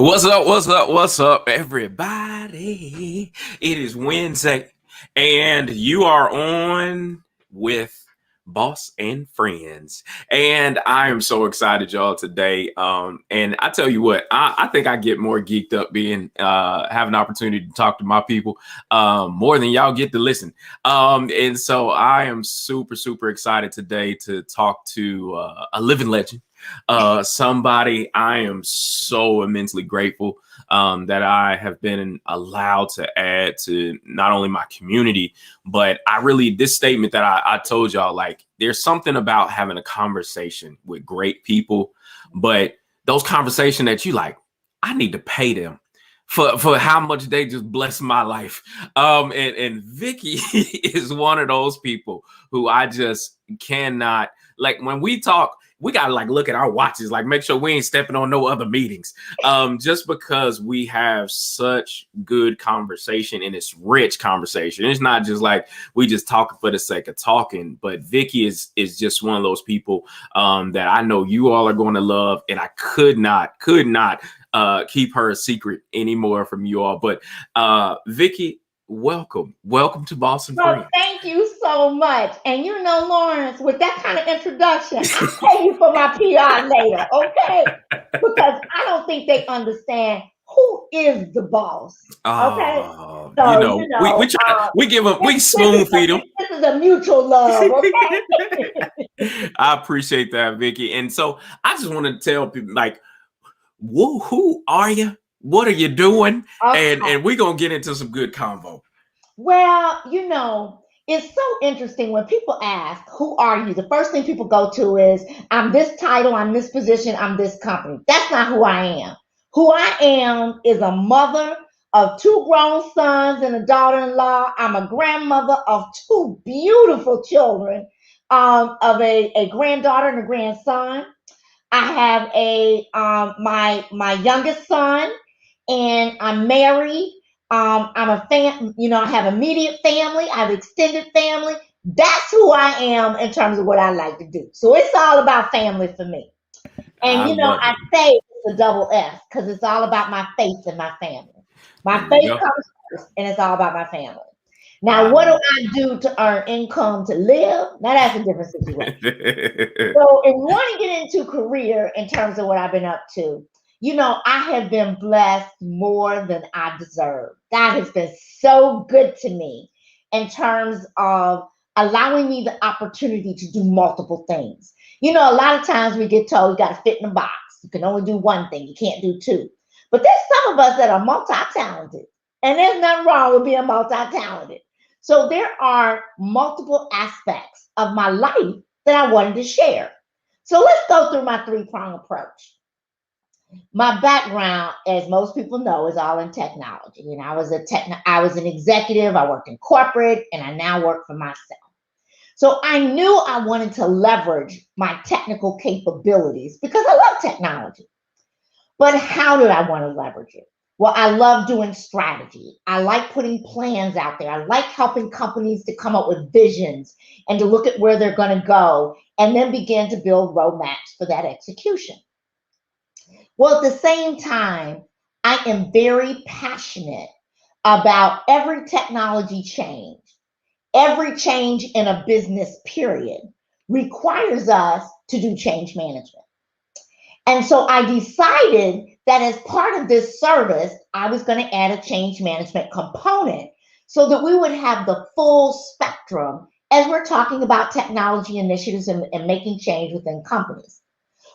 What's up? What's up? What's up, everybody? It is Wednesday, and you are on with Boss and Friends. And I am so excited, y'all, today. And I tell you what, I think I get more geeked up being have an opportunity to talk to my people more than y'all get to listen. And so I am super, super excited today to talk to a living legend. Somebody I am so immensely grateful that I have been allowed to add to not only my community, but this statement that I told y'all, like, there's something about having a conversation with great people, but those conversations that you like, I need to pay them for how much they just bless my life. And Vicki is one of those people who I just cannot, like, when we talk, we gotta like look at our watches, like make sure we ain't stepping on no other meetings. Just because we have such good conversation, and it's rich conversation. It's not just like we just talking for the sake of talking, but Vicki is just one of those people that I know you all are going to love, and I could not keep her a secret anymore from you all. But Vicki, welcome to Boston Well, Friends. thank you so much. And you know, Lawrence, with that kind of introduction, I'll pay you for my PR later, okay? Because I don't think they understand who is the boss. Okay. So, we spoon feed them. This is a mutual love, okay? I appreciate that, Vicki. And so I just want to tell people, like, who are you? What are you doing? Okay. And we're gonna get into some good convo. Well, it's so interesting when people ask, who are you? The first thing people go to is, I'm this title, I'm this position, I'm this company. That's not who I am. Who I am is a mother of 2 grown sons and a daughter-in-law. I'm a grandmother of 2 beautiful children, of a granddaughter and a grandson. I have my youngest son, and I'm married. I'm a I have immediate family, I have extended family. That's who I am in terms of what I like to do. So it's all about family for me. And I say it's a double F because it's all about my faith and my family. My faith comes first, and it's all about my family. Now, what do I do to earn income to live? Now, that's a different situation. So, if you want to get into career in terms of what I've been up to, I have been blessed more than I deserve. God has been so good to me in terms of allowing me the opportunity to do multiple things. A lot of times we get told you got to fit in a box. You can only do one thing. You can't do 2. But there's some of us that are multi-talented, and there's nothing wrong with being multi-talented. So there are multiple aspects of my life that I wanted to share. So let's go through my 3-prong approach. My background, as most people know, is all in technology. And I was an executive. I worked in corporate, and I now work for myself. So I knew I wanted to leverage my technical capabilities because I love technology. But how did I want to leverage it? Well, I love doing strategy. I like putting plans out there. I like helping companies to come up with visions and to look at where they're going to go and then begin to build roadmaps for that execution. Well, at the same time, I am very passionate about every technology change. Every change in a business period requires us to do change management. And so I decided that as part of this service, I was going to add a change management component so that we would have the full spectrum as we're talking about technology initiatives and making change within companies.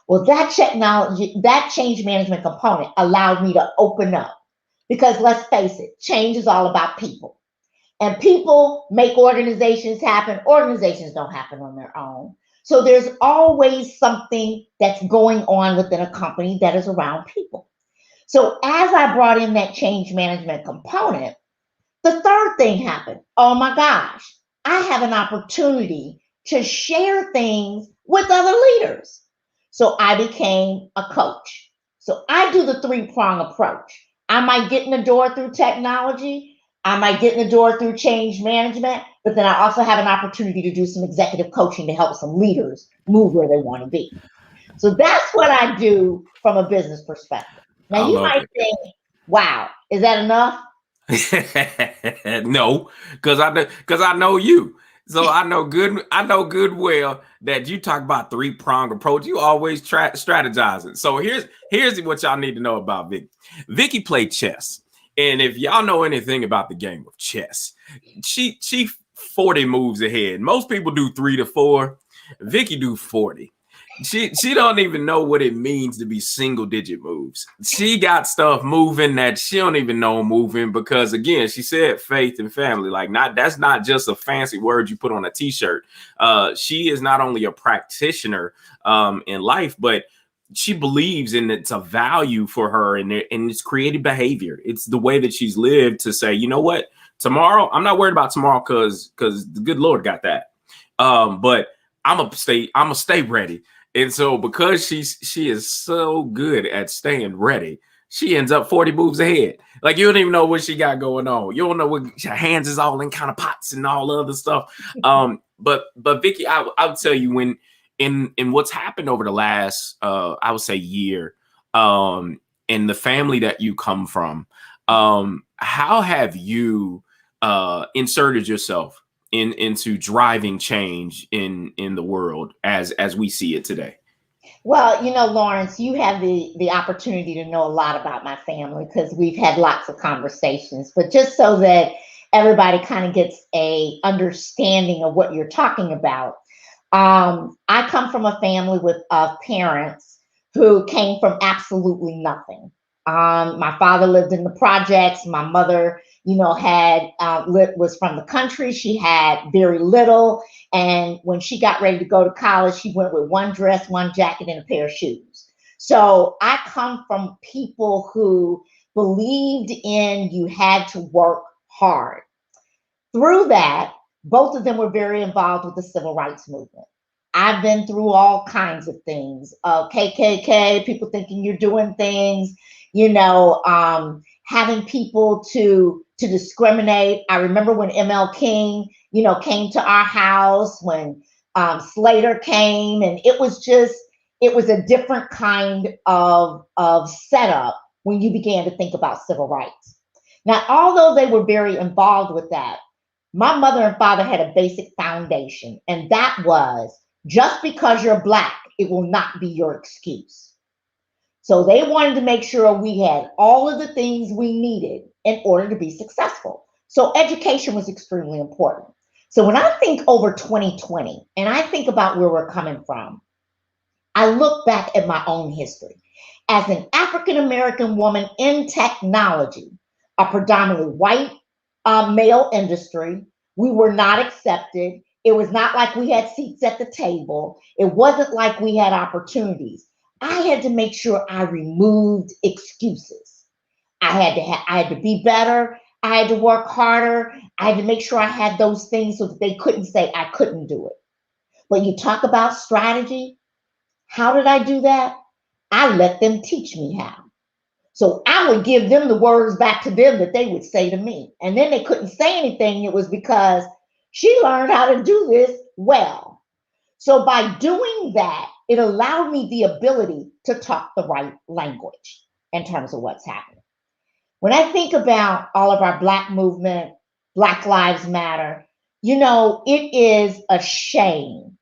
Well, that change management component allowed me to open up because let's face it, change is all about people. And people make organizations happen. Organizations don't happen on their own. So there's always something that's going on within a company that is around people. So as I brought in that change management component, the third thing happened. Oh my gosh, I have an opportunity to share things with other leaders. So I became a coach. So I do the 3-prong approach. I might get in the door through technology. I might get in the door through change management, but then I also have an opportunity to do some executive coaching to help some leaders move where they want to be. So that's what I do from a business perspective. Now I you love might think, wow, is that enough? it. No, because I know you. So I know good well that you talk about three-pronged approach. You always try strategizing. So here's what y'all need to know about Vicky. Vicky played chess. And if y'all know anything about the game of chess, she 40 moves ahead. Most people do 3 to 4. Vicky do 40. She don't even know what it means to be single digit moves. She got stuff moving that she don't even know moving because again, she said faith and family. Like that's not just a fancy word you put on a t-shirt. She is not only a practitioner in life, but she believes in it's a value for her and it's creative behavior. It's the way that she's lived to say, you know what, tomorrow, I'm not worried about tomorrow because the good Lord got that. But I'm gonna stay ready. And so because she is so good at staying ready, she ends up 40 moves ahead. Like you don't even know what she got going on. You don't know what her hands is all in kind of pots and all other stuff. But Vicky, I would tell you when in what's happened over the last I would say year, in the family that you come from, how have you inserted yourself into driving change in the world as we see it today? Well, Lawrence, you have the opportunity to know a lot about my family because we've had lots of conversations. But just so that everybody kind of gets a understanding of what you're talking about, I come from a family with parents who came from absolutely nothing. My father lived in the projects. My mother, was from the country. She had very little. And when she got ready to go to college, she went with one dress, one jacket, and a pair of shoes. So I come from people who believed in you had to work hard. Through that, both of them were very involved with the civil rights movement. I've been through all kinds of things. KKK, people thinking you're doing things, having people to discriminate. I remember when ML King, came to our house, when Slater came, and it was a different kind of setup when you began to think about civil rights. Now, although they were very involved with that, my mother and father had a basic foundation, and that was just because you're Black, it will not be your excuse. So they wanted to make sure we had all of the things we needed in order to be successful. So education was extremely important. So when I think over 2020 and I think about where we're coming from, I look back at my own history. As an African American woman in technology, a predominantly white male industry, we were not accepted. It was not like we had seats at the table. It wasn't like we had opportunities. I had to make sure I removed excuses. I had to be better. I had to work harder. I had to make sure I had those things so that they couldn't say I couldn't do it. But you talk about strategy. How did I do that? I let them teach me how. So I would give them the words back to them that they would say to me. And then they couldn't say anything. It was because she learned how to do this well. So by doing that, it allowed me the ability to talk the right language in terms of what's happening. When I think about all of our Black movement, Black Lives Matter, it is a shame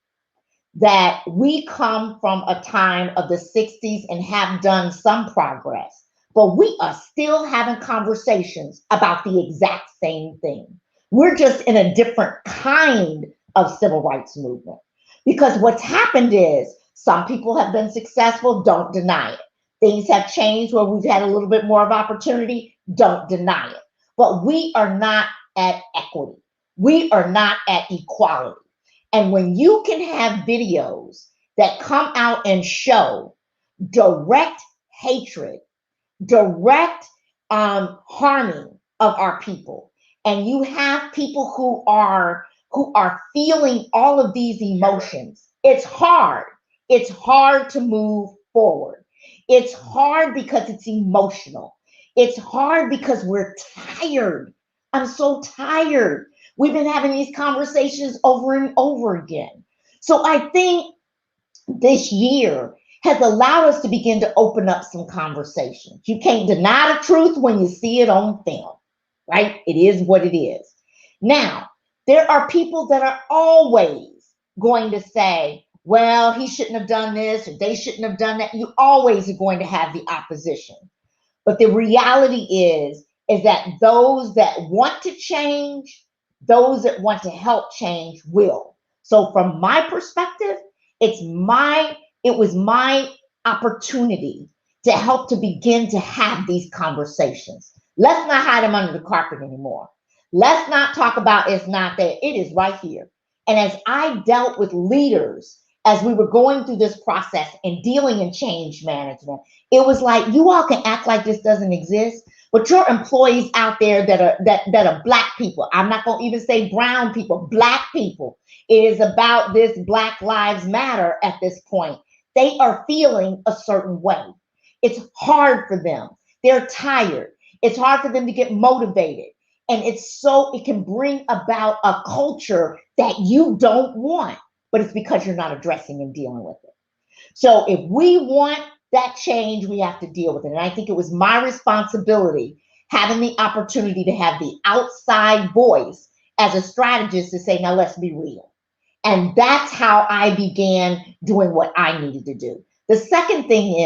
that we come from a time of the 60s and have done some progress, but we are still having conversations about the exact same thing. We're just in a different kind of civil rights movement because what's happened is some people have been successful, don't deny it. Things have changed where we've had a little bit more of opportunity, don't deny it. But we are not at equity. We are not at equality. And when you can have videos that come out and show direct hatred, direct harming of our people, and you have people who are feeling all of these emotions, it's hard. It's hard to move forward. It's hard because it's emotional. It's hard because we're tired. I'm so tired. We've been having these conversations over and over again. So I think this year has allowed us to begin to open up some conversations. You can't deny the truth when you see it on film, right? It is what it is. Now, there are people that are always going to say, well, he shouldn't have done this or they shouldn't have done that. You always are going to have the opposition. But the reality is that those that want to change, those that want to help change will. So from my perspective, it was my opportunity to help to begin to have these conversations. Let's not hide them under the carpet anymore. Let's not talk about it's not there. It is right here. And as I dealt with leaders as we were going through this process and dealing in change management, it was like, you all can act like this doesn't exist, but your employees out there that are Black people, I'm not going to even say brown people, Black people. It is about this Black Lives Matter at this point. They are feeling a certain way. It's hard for them. They're tired. It's hard for them to get motivated. And it can bring about a culture that you don't want, but it's because you're not addressing and dealing with it. So if we want that change, we have to deal with it. And I think it was my responsibility, having the opportunity to have the outside voice as a strategist to say, now let's be real. And that's how I began doing what I needed to do. The second thing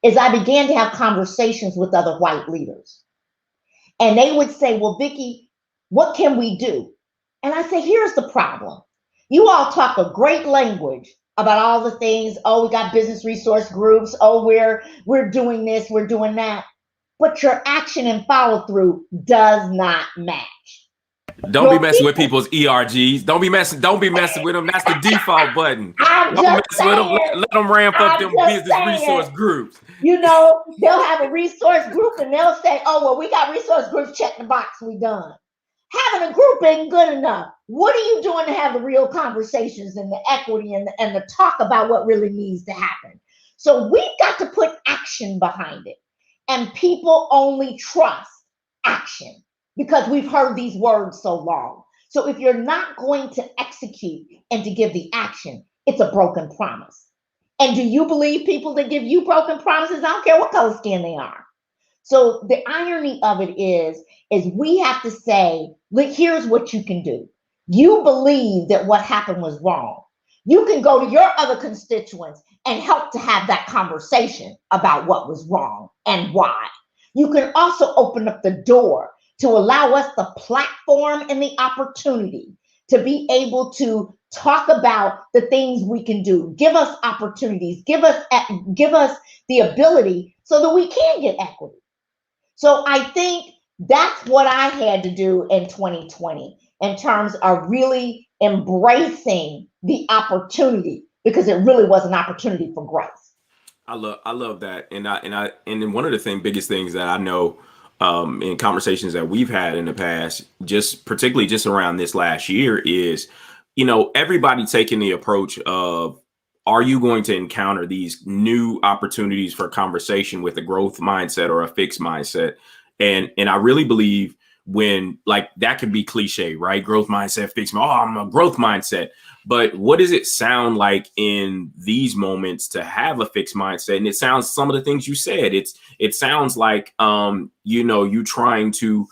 is I began to have conversations with other white leaders. And they would say, well, Vicki, what can we do? And I say, here's the problem. You all talk a great language about all the things. Oh, we got business resource groups. Oh, we're doing this, we're doing that. But your action and follow through does not match. Don't be messing with people's ERGs. Don't be messing with them. That's the default button. I'm Don't just mess saying, with them. Let them ramp up them business resource groups. You know, they'll have a resource group and they'll say, oh, well, we got resource groups, check the box, we done. Having a group ain't good enough. What are you doing to have the real conversations and the equity and the talk about what really needs to happen? So we've got to put action behind it. And people only trust action because we've heard these words so long. So if you're not going to execute and to give the action, it's a broken promise. And do you believe people that give you broken promises? I don't care what color skin they are. So the irony of it is we have to say, look, here's what you can do. You believe that what happened was wrong. You can go to your other constituents and help to have that conversation about what was wrong and why. You can also open up the door to allow us the platform and the opportunity to be able to talk about the things we can do. Give us opportunities, give us the ability so that we can get equity. So I think that's what I had to do in 2020 in terms of really embracing the opportunity, because it really was an opportunity for growth. I love that. And then one of the biggest things that I know in conversations that we've had in the past, just particularly just around this last year, is, you know, everybody taking the approach of, are you going to encounter these new opportunities for conversation with a growth mindset or a fixed mindset? And I really believe when, like, that could be cliche, right? Growth mindset, fixed mindset. Oh, I'm a growth mindset. But what does it sound like in these moments to have a fixed mindset? And it sounds, some of the things you said, it sounds like, you know, you trying to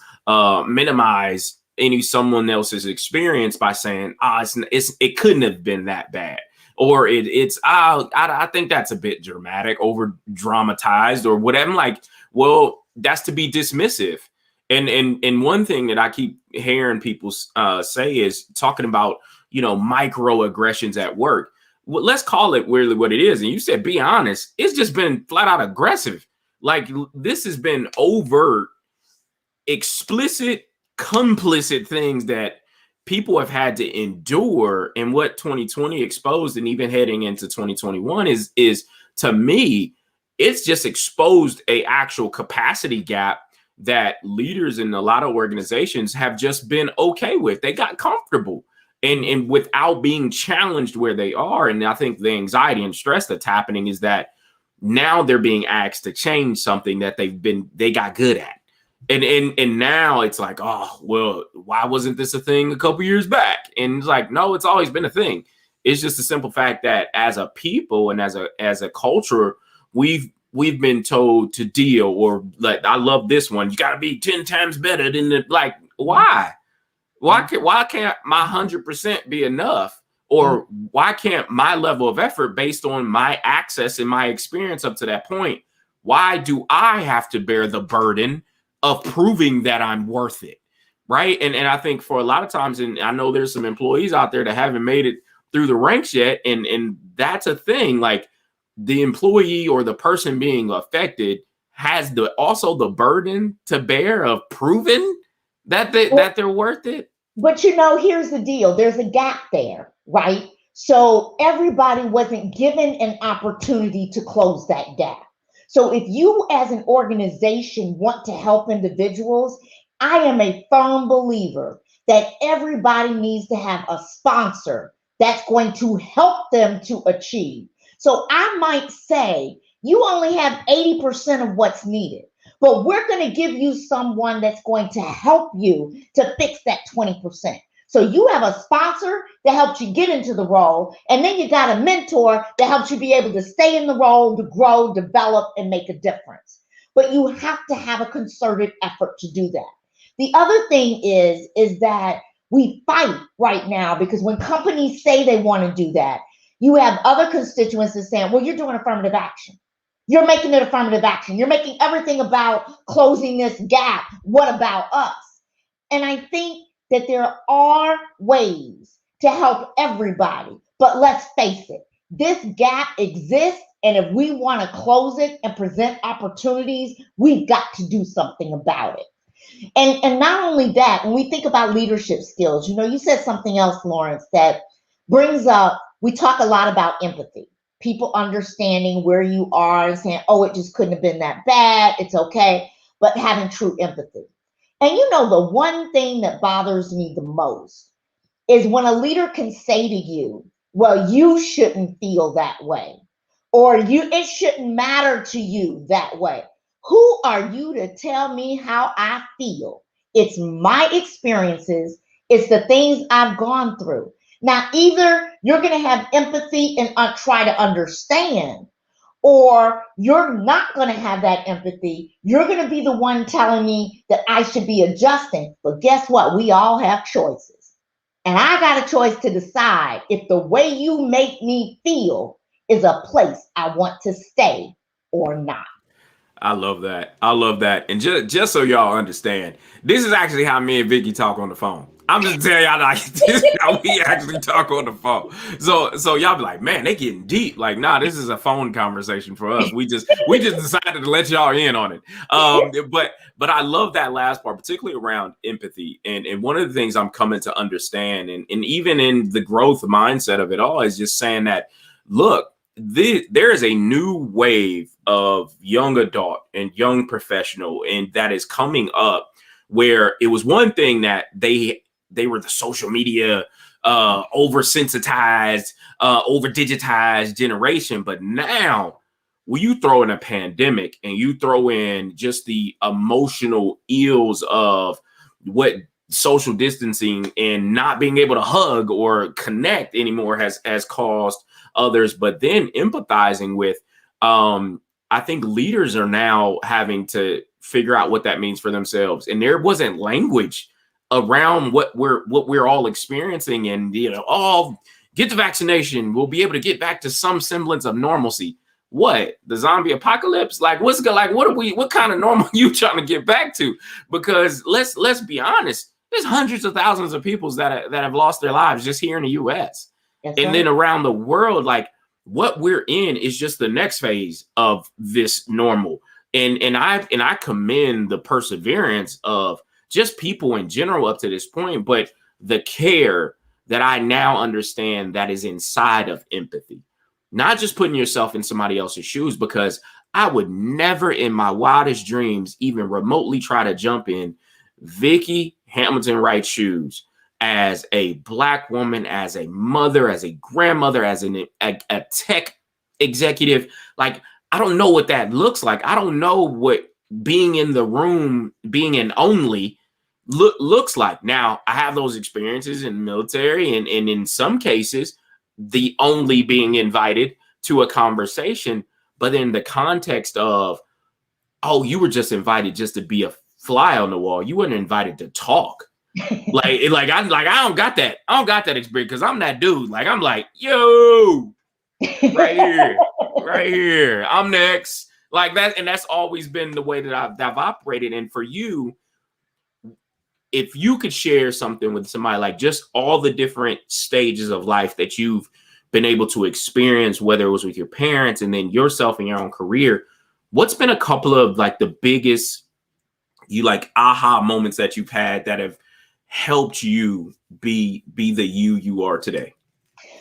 minimize someone else's experience by saying, it couldn't have been that bad. Or I think that's a bit dramatic, over dramatized, or whatever. I'm like, well, that's to be dismissive. And one thing that I keep hearing people say is talking about, you know, microaggressions at work. Well, let's call it really what it is. And you said, be honest. It's just been flat out aggressive. Like, this has been overt, explicit, complicit things that people have had to endure. And what 2020 exposed, and even heading into 2021, is to me, it's just exposed a actual capacity gap that leaders in a lot of organizations have just been okay with. They got comfortable and without being challenged where they are. And I think the anxiety and stress that's happening is that now they're being asked to change something that they got good at. And now it's like, oh, well, why wasn't this a thing a couple years back? And it's like, no, it's always been a thing. It's just the simple fact that as a people and as a culture, we've been told to deal, or like, I love this one. You got to be 10 times better than the, like, why? Why can't my 100% be enough? Or why can't my level of effort based on my access and my experience up to that point, why do I have to bear the burden of proving that I'm worth it? Right. And I think for a lot of times, and I know there's some employees out there that haven't made it through the ranks yet. And that's a thing. Like, the employee or the person being affected has also the burden to bear of proving that they're worth it. But here's the deal. There's a gap there, right? So everybody wasn't given an opportunity to close that gap. So if you as an organization want to help individuals, I am a firm believer that everybody needs to have a sponsor that's going to help them to achieve. So I might say you only have 80% of what's needed, but we're going to give you someone that's going to help you to fix that 20%. So you have a sponsor that helps you get into the role, and then you got a mentor that helps you be able to stay in the role, to grow, develop, and make a difference. But you have to have a concerted effort to do that. The other thing is that we fight right now because when companies say they want to do that, you have other constituents that saying, well, you're doing affirmative action. You're making it affirmative action. You're making everything about closing this gap. What about us? And I think that there are ways to help everybody, but let's face it, this gap exists. And if we want to close it and present opportunities, we've got to do something about it. And not only that, when we think about leadership skills, you said something else, Lawrence, that brings up, we talk a lot about empathy. People understanding where you are and saying, oh, it just couldn't have been that bad. It's okay. But having true empathy. And the one thing that bothers me the most is when a leader can say to you, well, you shouldn't feel that way, or it shouldn't matter to you that way. Who are you to tell me how I feel? It's my experiences. It's the things I've gone through. Now, either you're going to have empathy and try to understand, or you're not going to have that empathy. You're going to be the one telling me that I should be adjusting. But guess what? We all have choices. And I got a choice to decide if the way you make me feel is a place I want to stay or not. I love that. I love that. And just so y'all understand, this is actually how me and Vicki talk on the phone. I'm just telling y'all, like, this is how we actually talk on the phone. So y'all be like, man, they getting deep. Like, nah, this is a phone conversation for us. We just decided to let y'all in on it. But I love that last part, particularly around empathy. And one of the things I'm coming to understand, and even in the growth mindset of it all, is just saying that, look, there is a new wave of young adult and young professional, and that is coming up, where it was one thing that they were the social media oversensitized, over digitized generation. But now when you throw in a pandemic and you throw in just the emotional ills of what social distancing and not being able to hug or connect anymore has caused others, but then empathizing with, I think leaders are now having to figure out what that means for themselves. And there wasn't language around what we're all experiencing, and oh, get the vaccination, we'll be able to get back to some semblance of normalcy. What, the zombie apocalypse? Like, what kind of normal you trying to get back to? Because let's be honest, there's hundreds of thousands of people that have lost their lives just here in the US. That's and right. Then around the world, like, what we're in is just the next phase of this normal. And I commend the perseverance of just people in general up to this point, but the care that I now understand that is inside of empathy, not just putting yourself in somebody else's shoes, because I would never in my wildest dreams even remotely try to jump in Vicki Hamilton Wright's shoes as a Black woman, as a mother, as a grandmother, as a tech executive. Like, I don't know what that looks like. I don't know what being in the room, being an only looks like. Now, I have those experiences in the military, and in some cases, the only being invited to a conversation, but in the context of, oh, you were just invited just to be a fly on the wall. You weren't invited to talk. I don't got that. I don't got that experience because I'm that dude. Like, I'm like, yo, right here, right here. I'm next. Like that, and that's always been the way that I've operated. And for you, if you could share something with somebody, like just all the different stages of life that you've been able to experience, whether it was with your parents and then yourself in your own career, what's been a couple of like the biggest aha moments that you've had that have helped you be the you are today?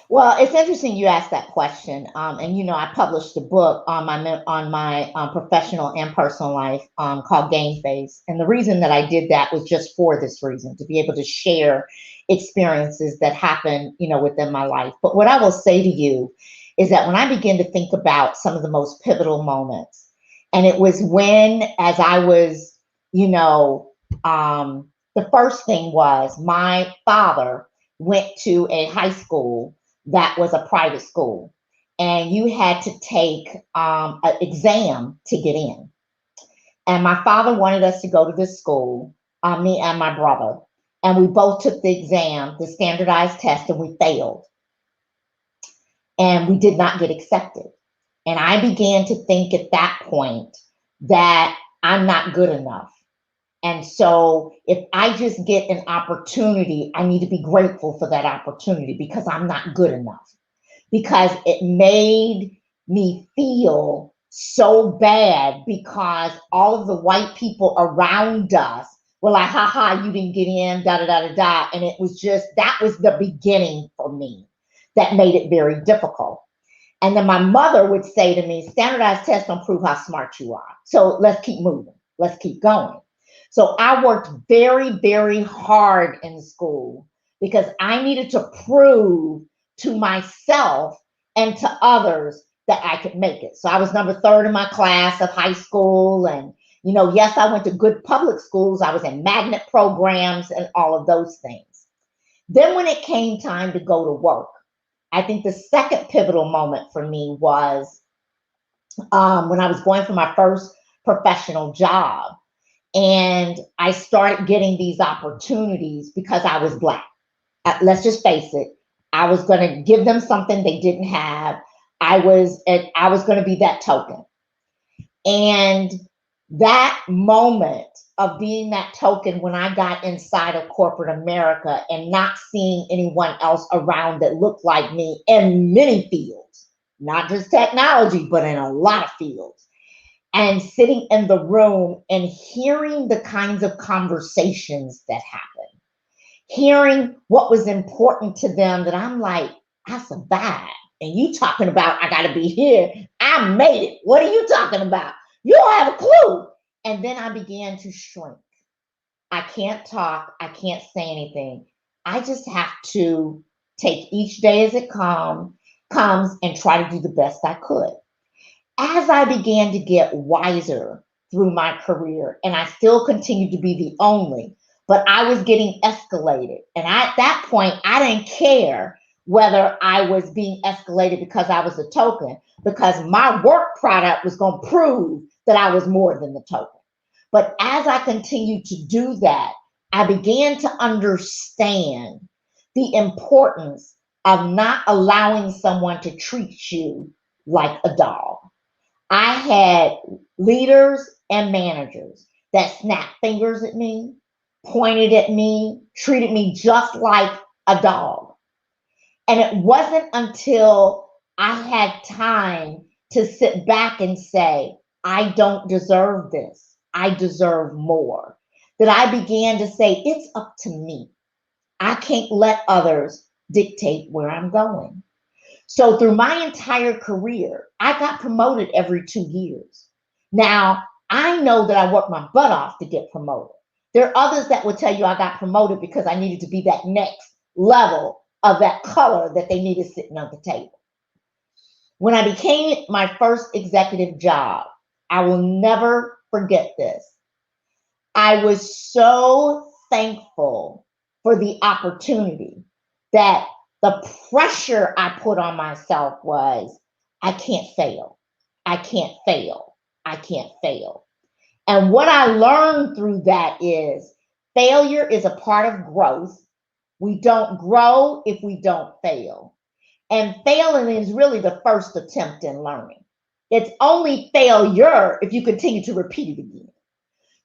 Well, it's interesting you asked that question, and I published a book on my professional and personal life called Game Face, and the reason that I did that was just for this reason, to be able to share experiences that happen, within my life. But what I will say to you is that when I begin to think about some of the most pivotal moments, and it was when, as I was, the first thing was my father went to a high school that was a private school, and you had to take an exam to get in. And my father wanted us to go to this school, me and my brother, and we both took the exam, the standardized test, and we failed. And we did not get accepted. And I began to think at that point that I'm not good enough. And so if I just get an opportunity, I need to be grateful for that opportunity because I'm not good enough. Because it made me feel so bad because all of the white people around us were like, ha ha, you didn't get in, da da da da da. And it was just, that was the beginning for me that made it very difficult. And then my mother would say to me, standardized tests don't prove how smart you are. So let's keep moving. Let's keep going. So I worked very, very hard in school because I needed to prove to myself and to others that I could make it. So I was number 3rd in my class of high school. And, yes, I went to good public schools. I was in magnet programs and all of those things. Then when it came time to go to work, I think the second pivotal moment for me was when I was going for my first professional job. And I started getting these opportunities because I was Black. Let's just face it. I was going to give them something they didn't have. I was going to be that token. And that moment of being that token when I got inside of corporate America and not seeing anyone else around that looked like me in many fields, not just technology, but in a lot of fields. And sitting in the room and hearing the kinds of conversations that happen, hearing what was important to them, that I'm like, I survived. And you talking about, I got to be here. I made it. What are you talking about? You don't have a clue. And then I began to shrink. I can't talk. I can't say anything. I just have to take each day as it comes and try to do the best I could. As I began to get wiser through my career, and I still continued to be the only, but I was getting escalated. And at that point, I didn't care whether I was being escalated because I was a token, because my work product was going to prove that I was more than the token. But as I continued to do that, I began to understand the importance of not allowing someone to treat you like a dog. I had leaders and managers that snapped fingers at me, pointed at me, treated me just like a dog. And it wasn't until I had time to sit back and say, I don't deserve this. I deserve more, that I began to say, it's up to me. I can't let others dictate where I'm going. So through my entire career, I got promoted every 2 years. Now, I know that I worked my butt off to get promoted. There are others that will tell you I got promoted because I needed to be that next level of that color that they needed sitting on the table. When I became my first executive job, I will never forget this. I was so thankful for the opportunity that The pressure I put on myself was, I can't fail. I can't fail. I can't fail. And what I learned through that is failure is a part of growth. We don't grow if we don't fail. And failing is really the first attempt in learning. It's only failure if you continue to repeat it again.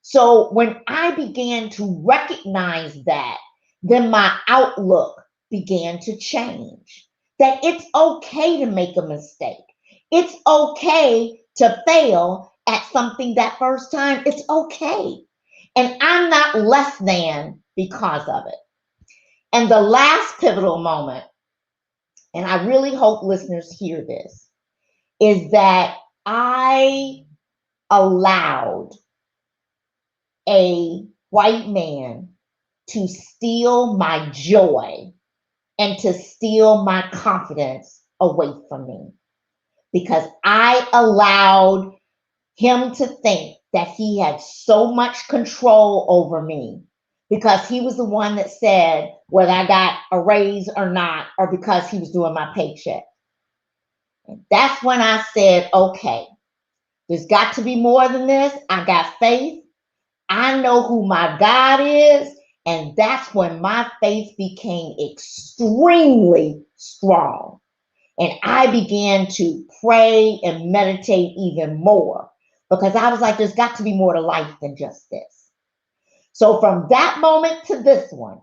So when I began to recognize that, then my outlook began to change. That it's okay to make a mistake. It's okay to fail at something that first time. It's okay. And I'm not less than because of it. And the last pivotal moment, and I really hope listeners hear this, is that I allowed a white man to steal my joy and to steal my confidence away from me, because I allowed him to think that he had so much control over me because he was the one that said whether I got a raise or not, or because he was doing my paycheck. And that's when I said, okay, there's got to be more than this. I got faith. I know who my God is. And that's when my faith became extremely strong. And I began to pray and meditate even more because I was like, there's got to be more to life than just this. So from that moment to this one,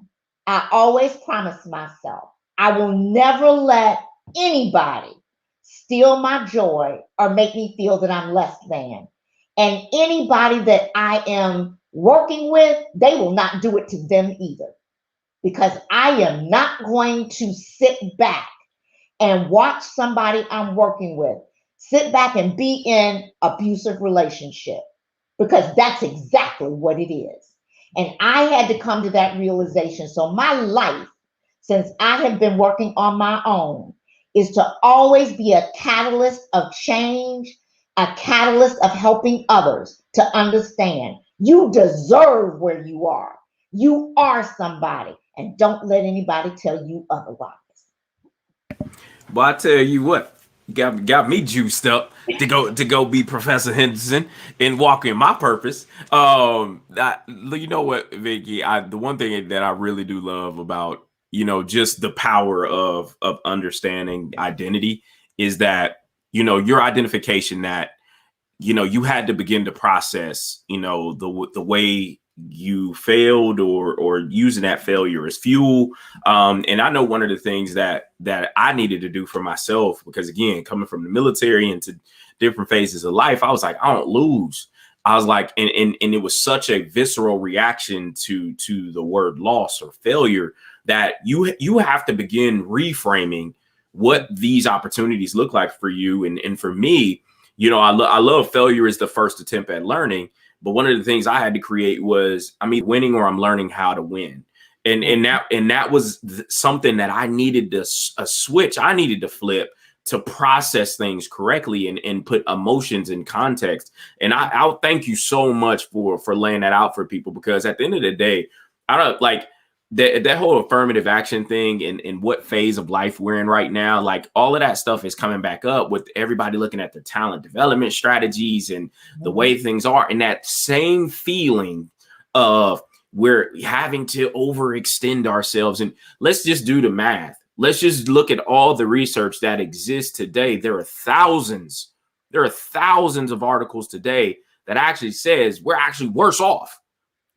I always promised myself, I will never let anybody steal my joy or make me feel that I'm less than. And anybody that I am working with, they will not do it to them either. Because I am not going to sit back and watch somebody I'm working with sit back and be in abusive relationship, because that's exactly what it is. And I had to come to that realization. So my life, since I have been working on my own, is to always be a catalyst of change, a catalyst of helping others to understand you deserve where you are. You are somebody, and don't let anybody tell you otherwise. But I tell you what, got me juiced up to go be Professor Henderson and walk in my purpose. You know what, Vicki, the one thing that I really do love about, you know, just the power of understanding identity is that, you know, your identification that, you know, you had to begin to process, you know, the way you failed, or using that failure as fuel. And I know one of the things that I needed to do for myself, because again, coming from the military into different phases of life, I was like, I don't lose. I was like, and it was such a visceral reaction to the word loss or failure that you have to begin reframing what these opportunities look like for you. And for me, you know, I love failure as the first attempt at learning. But one of the things I had to create was, I'm either winning or I'm learning how to win. And that was something that I needed to a switch I needed to flip to process things correctly and put emotions in context. And I'll thank you so much for laying that out for people, because at the end of the day, I don't like that whole affirmative action thing and what phase of life we're in right now. Like all of that stuff is coming back up with everybody looking at their talent development strategies and the way things are. And that same feeling of we're having to overextend ourselves. And let's just do the math. Let's just look at all the research that exists today. There are thousands of articles today that actually says we're actually worse off.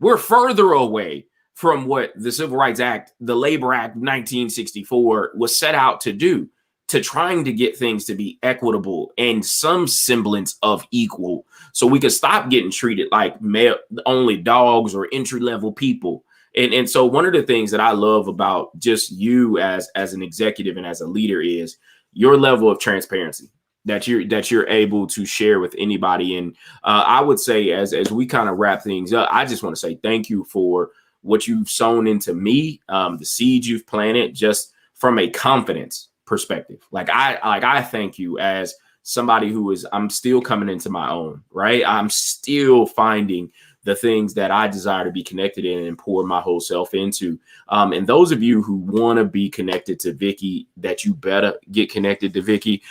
We're further away from what the Civil Rights Act, the Labor Act of 1964 was set out to do, to trying to get things to be equitable and some semblance of equal, so we could stop getting treated like male only dogs or entry-level people. And so one of the things that I love about just you as an executive and as a leader is your level of transparency that you're able to share with anybody. And I would say as we kind of wrap things up, I just want to say thank you for what you've sown into me, the seeds you've planted, just from a confidence perspective. I thank you as somebody I'm still coming into my own, right? I'm still finding the things that I desire to be connected in and pour my whole self into. And those of you who want to be connected to Vicki, that you better get connected to Vicki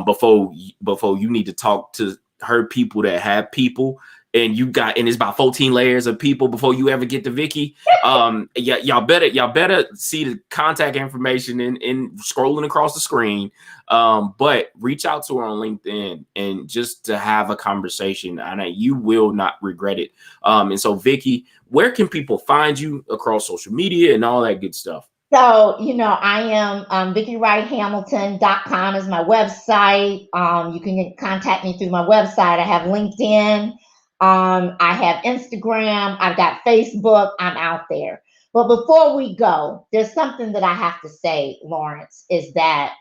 before you need to talk to her people that have people. And it's about 14 layers of people before you ever get to Vicki. Yeah, y'all better see the contact information in scrolling across the screen. But reach out to her on LinkedIn and just to have a conversation, and you will not regret it. And so, Vicki, where can people find you across social media and all that good stuff? So, I am VickiWrightHamilton.com is my website. You can contact me through my website. I have LinkedIn. I have Instagram. I've got Facebook. I'm out there. But before we go, there's something that I have to say, Lawrence, is that,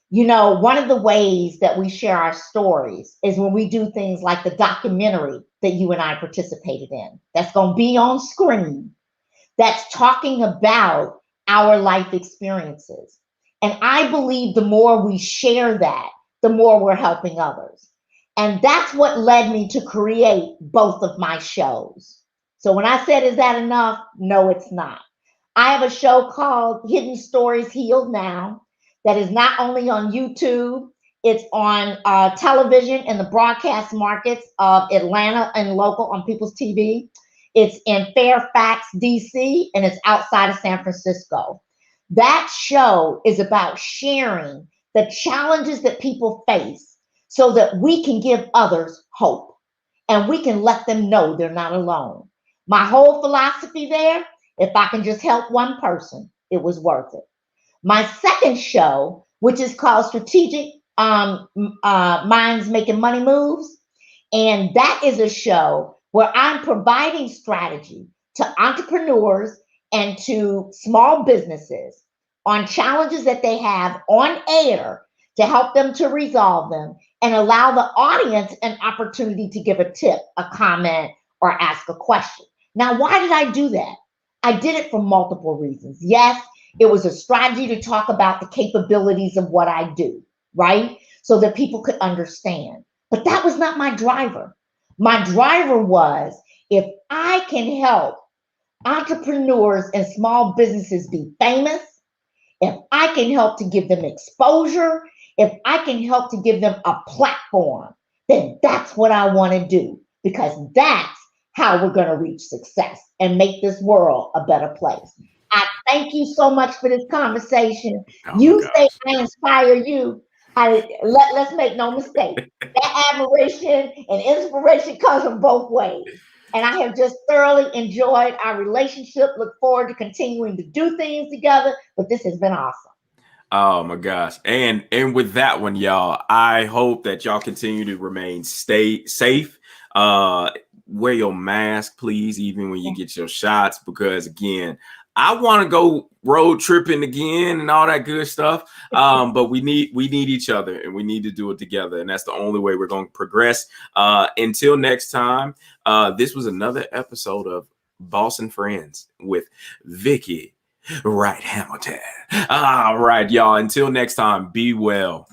one of the ways that we share our stories is when we do things like the documentary that you and I participated in. That's going to be on screen. That's talking about our life experiences. And I believe the more we share that, the more we're helping others. And that's what led me to create both of my shows. So when I said, is that enough? No, it's not. I have a show called Hidden Stories Healed Now that is not only on YouTube, it's on television in the broadcast markets of Atlanta and local on People's TV. It's in Fairfax, DC, and it's outside of San Francisco. That show is about sharing the challenges that people face so that we can give others hope and we can let them know they're not alone. My whole philosophy there, if I can just help one person, it was worth it. My second show, which is called Strategic Minds Making Money Moves, and that is a show where I'm providing strategy to entrepreneurs and to small businesses on challenges that they have on air to help them to resolve them and allow the audience an opportunity to give a tip, a comment, or ask a question. Now, why did I do that? I did it for multiple reasons. Yes, it was a strategy to talk about the capabilities of what I do, right? So that people could understand. But that was not my driver. My driver was, if I can help entrepreneurs and small businesses be famous, if I can help to give them exposure, if I can help to give them a platform, then that's what I want to do, because that's how we're going to reach success and make this world a better place. I thank you so much for this conversation. You say I inspire you. Let's make no mistake. That admiration and inspiration comes from both ways. And I have just thoroughly enjoyed our relationship. Look forward to continuing to do things together. But this has been awesome. Oh my gosh. And with that one, y'all, I hope that y'all continue to remain safe. Wear your mask, please, even when you get your shots, because again, I want to go road tripping again and all that good stuff. But we need each other, and we need to do it together. And that's the only way we're going to progress. Until next time, this was another episode of Boss and Friends with Vicki Hamilton. All right, y'all. Until next time, be well.